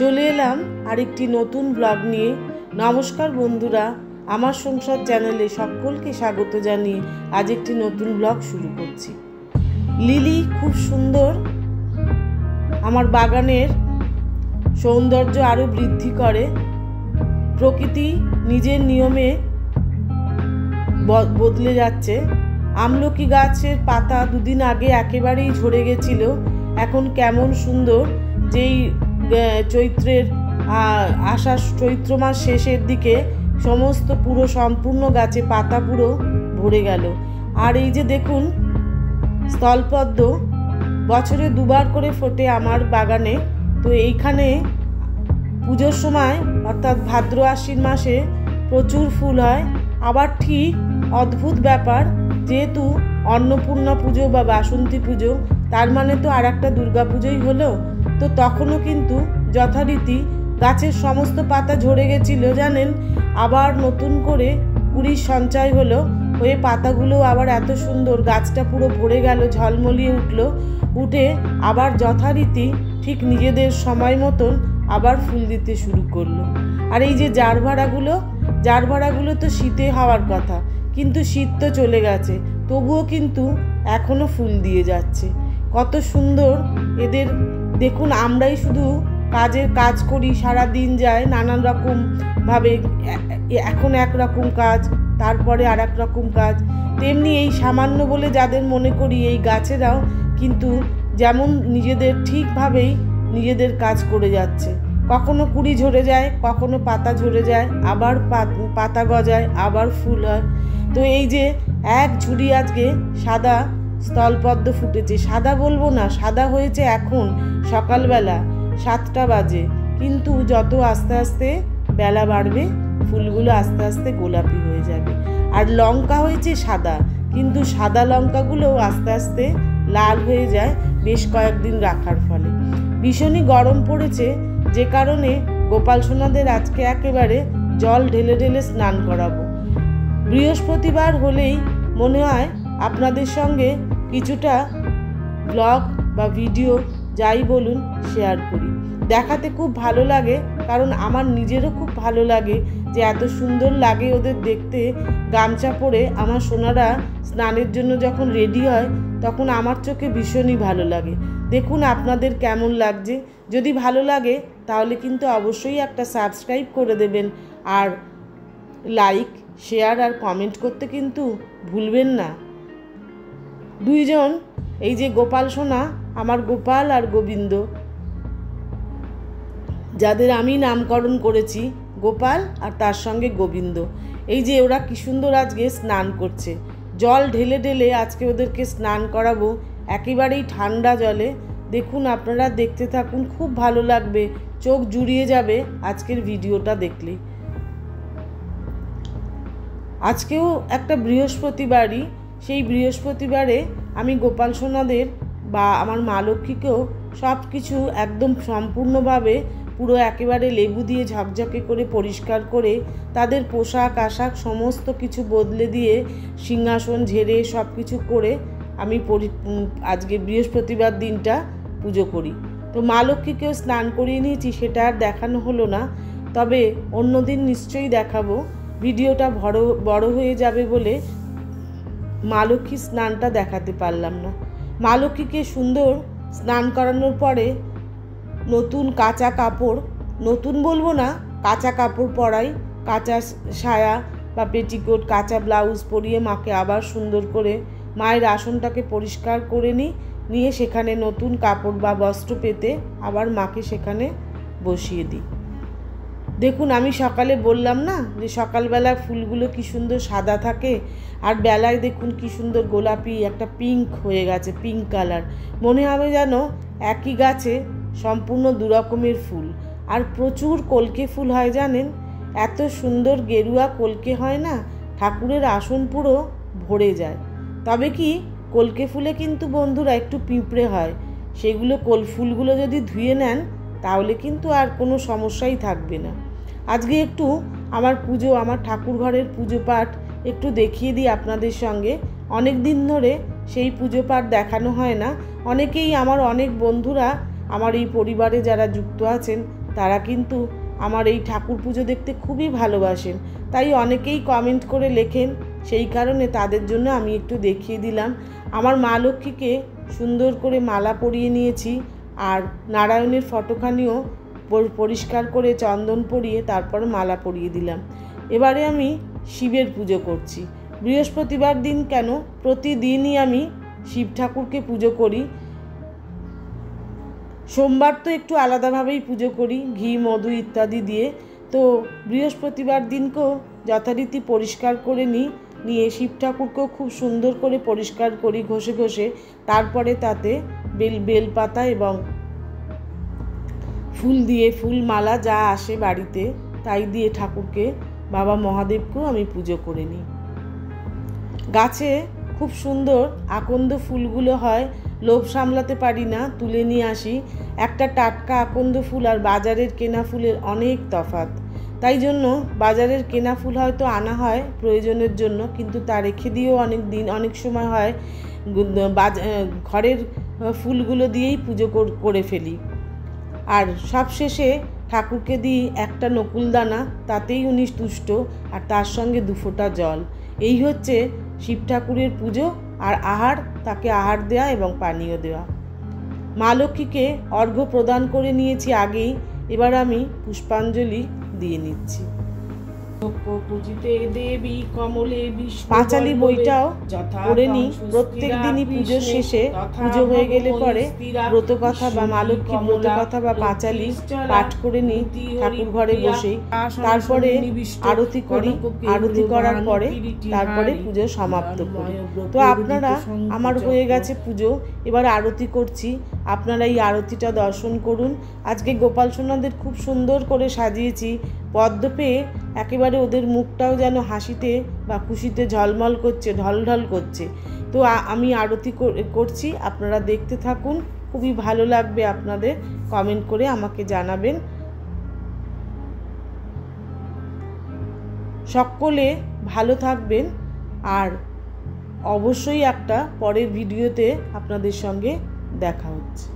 চলে এলাম আরেকটি নতুন ব্লগ নিয়ে। নমস্কার বন্ধুরা, আমার সংসার চ্যানেলে সকলকে স্বাগত জানিয়ে আজ একটি নতুন ব্লগ শুরু করছি। লিলি খুব সুন্দর আমার বাগানের সৌন্দর্য আরও বৃদ্ধি করে। প্রকৃতি নিজের নিয়মে বদলে যাচ্ছে। আমলকি গাছের পাতা দুদিন আগে একেবারেই ঝরে গেছিল, এখন কেমন সুন্দর যেই চৈত্রের চৈত্র মাস শেষের দিকে সমস্ত সম্পূর্ণ গাছে পাতা পুরো ভরে গেল। আর এই যে দেখুন স্থলপদ্ম বছরে দুবার করে ফোটে আমার বাগানে। তো এইখানে পুজোর সময় অর্থাৎ ভাদ্র আশ্বিন মাসে প্রচুর ফুল হয়। আবার ঠিক অদ্ভুত ব্যাপার, যেহেতু অন্নপূর্ণা পুজো বা বাসন্তী পুজো, তার মানে তো আর একটা দুর্গা পুজোই হলো। তো তখনও কিন্তু যথারীতি গাছের সমস্ত পাতা ঝরে গেছিল জানেন, আবার নতুন করে কুড়ির সঞ্চয় হলো, হয়ে পাতাগুলো আবার এত সুন্দর গাছটা পুরো ভরে গেল, ঝলমলিয়ে উঠে আবার যথারীতি ঠিক নিজেদের সময় মতন আবার ফুল দিতে শুরু করলো। আর এই যে জারভাড়াগুলো তো শীতে হওয়ার কথা, কিন্তু শীত তো চলে গেছে, তবুও কিন্তু এখনো ফুল দিয়ে যাচ্ছে। কত সুন্দর এদের দেখুন। আমরাই শুধু কাজ করি, সারা দিন যায় নানান রকম ভাবে, এখন একরকম কাজ, তারপরে আর এক রকম কাজ। তেমনি এই সামান্য বলে যাদের মনে করি, এই গাছেরাও কিন্তু যেমন নিজেদের ঠিকভাবেই নিজেদের কাজ করে যাচ্ছে। কখনো কুড়ি ঝরে যায়, কখনো পাতা ঝরে যায়, আবার পাতা গজায়, আবার ফুল হয়। তো এই যে এক ঝুড়ি আজকে সাদা স্থলপদ্ম ফুটেছে। সাদা বলবো না, সাদা হয়েছে এখন সকালবেলা 7টা বাজে, কিন্তু যত আস্তে আস্তে বেলা বাড়বে ফুলগুলো আস্তে আস্তে গোলাপি হয়ে যাবে। আর লঙ্কা হয়েছে সাদা, কিন্তু সাদা লঙ্কাগুলোও আস্তে আস্তে লাল হয়ে যায় বেশ কয়েকদিন রাখার ফলে। ভীষণই গরম পড়েছে, যে কারণে গোপাল সোনাদের আজকে একেবারে জল ঢেলে ঢেলে স্নান করাবো। বৃহস্পতিবার হলেই মনে হয় আপনাদের সঙ্গে কিছুটা ব্লগ বা ভিডিও যাই বলুন শেয়ার করি। দেখাতে খুব ভালো লাগে, কারণ আমার নিজেরও খুব ভালো লাগে যে এত সুন্দর লাগে ওদের দেখতে। গামছা পরে আমার সোনারা স্নানের জন্য যখন রেডি হয়, তখন আমার চোখে ভীষণই ভালো লাগে। দেখুন আপনাদের কেমন লাগছে। যদি ভালো লাগে তাহলে কিন্তু অবশ্যই একটা সাবস্ক্রাইব করে দেবেন, আর লাইক, শেয়ার আর কমেন্ট করতে কিন্তু ভুলবেন না। দুইজন এই যে গোপাল সোনা, আমার গোপাল আর গোবিন্দ, যাদের আমি নামকরণ করেছি গোপাল আর তার সঙ্গে গোবিন্দ, এই যে ওরা কি সুন্দর আজকে স্নান করছে। জল ঢেলে ঢেলে আজকে ওদেরকে স্নান করাবো একেবারেই ঠান্ডা জলে। দেখুন আপনারা দেখতে থাকুন, খুব ভালো লাগবে, চোখ জুড়িয়ে যাবে আজকের ভিডিওটা দেখলে। আজকেও একটা বৃহস্পতিবারই, সেই বৃহস্পতিবারে আমি গোপাল সোনাদের বা আমার মা লক্ষ্মীকেও সব কিছু একদম সম্পূর্ণভাবে পুরো একেবারে লেবু দিয়ে ঝকঝকে করে পরিষ্কার করে, তাদের পোশাক আশাক সমস্ত কিছু বদলে দিয়ে, সিংহাসন ঝেড়ে সব কিছু করে আমি আজকে বৃহস্পতিবার দিনটা পুজো করি। তো মা লক্ষ্মীকেও স্নান করিয়ে নিয়েছি, সেটা আর দেখানো হলো না, তবে অন্যদিন নিশ্চয়ই দেখাবো। ভিডিওটা বড় হয়ে যাবে বলে মা লক্ষ্মীর স্নানটা দেখাতে পারলাম না। মা লক্ষ্মীকে সুন্দর স্নান করানোর পরে নতুন কাঁচা কাপড়, নতুন বলবো না, কাঁচা কাপড় পরাই, কাঁচা সায়া বা পেটিকোট, কাঁচা ব্লাউজ পরিয়ে মাকে আবার সুন্দর করে মায়ের আসনটাকে পরিষ্কার করে নিয়ে সেখানে নতুন কাপড় বা বস্ত্র পেতে আবার মাকে সেখানে বসিয়ে দিই। দেখুন আমি সকালে বললাম না যে সকালবেলা ফুলগুলো কি সুন্দর সাদা থাকে, আর বেলায় দেখুন কি সুন্দর গোলাপি একটা পিঙ্ক হয়ে গেছে, পিঙ্ক কালার। মনে হবে যেন একই গাছে সম্পূর্ণ দুরকমের ফুল। আর প্রচুর কলকে ফুল হয় জানেন, এত সুন্দর গেরুয়া কলকে হয় না, ঠাকুরের আসন পুরো ভরে যায়। তবে কি কলকে ফুলে কিন্তু বন্ধুরা একটু পিঁপড়ে হয়, সেগুলো ফুলগুলো যদি ধুয়ে নেন তাহলে কিন্তু আর কোনো সমস্যাই থাকবে না। আজকে একটু আমার ঠাকুর ঘরের পুজো পাঠ একটু দেখিয়ে দিই আপনাদের সঙ্গে। অনেক দিন ধরে সেই পুজো পাঠ দেখানো হয় না। অনেকেই আমার অনেক বন্ধুরা আমার এই পরিবারে যারা যুক্ত আছেন তারা কিন্তু আমার এই ঠাকুর পুজো দেখতে খুবই ভালোবাসেন, তাই অনেকেই কমেন্ট করে লেখেন। সেই কারণে তাদের জন্য আমি একটু দেখিয়ে দিলাম। আমার মা লক্ষ্মীকে সুন্দর করে মালা পরিয়ে নিয়েছি, আর নারায়ণের ফটোখানিও পরিষ্কার করে চন্দন পরিয়ে তারপর মালা পরিয়ে দিলাম। এবারে আমি শিবের পুজো করছি। বৃহস্পতিবার দিন কেন, প্রতিদিনই আমি শিব ঠাকুরকে পুজো করি। সোমবার তো একটু আলাদাভাবেই পুজো করি, ঘি মধু ইত্যাদি দিয়ে। তো বৃহস্পতিবার দিনকেও যথারীতি পরিষ্কার করে নিয়ে শিব ঠাকুরকেও খুব সুন্দর করে পরিষ্কার করি ঘষে ঘষে। তারপরে তাতে বেলপাতা এবং ফুল দিয়ে, ফুল মালা যা আসে বাড়িতে তাই দিয়ে ঠাকুরকে, বাবা মহাদেবকেও আমি পুজো করে নিই। গাছে খুব সুন্দর আকন্দ ফুলগুলো হয়, লোভ সামলাতে পারি না, তুলে নিয়ে আসি। একটা টাটকা আকন্দ ফুল আর বাজারের কেনা ফুলের অনেক তফাৎ। তাই জন্য বাজারের কেনা ফুল হয়তো আনা হয় প্রয়োজনের জন্য, কিন্তু তা রেখে দিয়েও অনেক সময় হয় ঘরের ফুলগুলো দিয়েই পুজো করে ফেলি। আর সবশেষে ঠাকুরকে দিই একটা নকুলদানা, তাতেই উনি তুষ্ট, আর তার সঙ্গে 2 ফোঁটা জল। এই হচ্ছে শিব ঠাকুরের পুজো। আর আহার, তাকে আহার দেওয়া এবং পানীয় দেওয়া। মা লক্ষ্মীকে অর্ঘ্য প্রদান করে নিয়েছি আগেই, এবার আমি পুষ্পাঞ্জলি দিয়ে নিচ্ছি। পাঁচালি বইটাও পড়ে নিই প্রত্যেক দিনই পুজোর শেষে। পুজো হয়ে গেলে পরে ব্রতকথা বা মা লক্ষ্মী ব্রতকথা বা পাঁচালি পাঠ করে নিই ঠাকুর ঘরে বসেই। তারপরে আরতি করি, আরতি করার পরে তারপরে পুজো সমাপ্ত করি। তো আপনারা, আমার হয়ে গেছে পুজো, এবার আরতি করছি, আপনারা এই আরতিটা দর্শন করুন। আজকে গোপাল সোনাদের খুব সুন্দর করে সাজিয়েছি। পদ্ম পেয়ে একেবারে ওদের মুখটাও যেন হাসিতে বা খুশিতে ঝলমল করছে, ঢলঢল করছে। তো আমি আরতি করছি, আপনারা দেখতে থাকুন, খুবই ভালো লাগবে আপনাদের। কমেন্ট করে আমাকে জানাবেন। সকলে ভালো থাকবেন, আর অবশ্যই একটা পরের ভিডিওতে আপনাদের সঙ্গে দেখা হচ্ছে।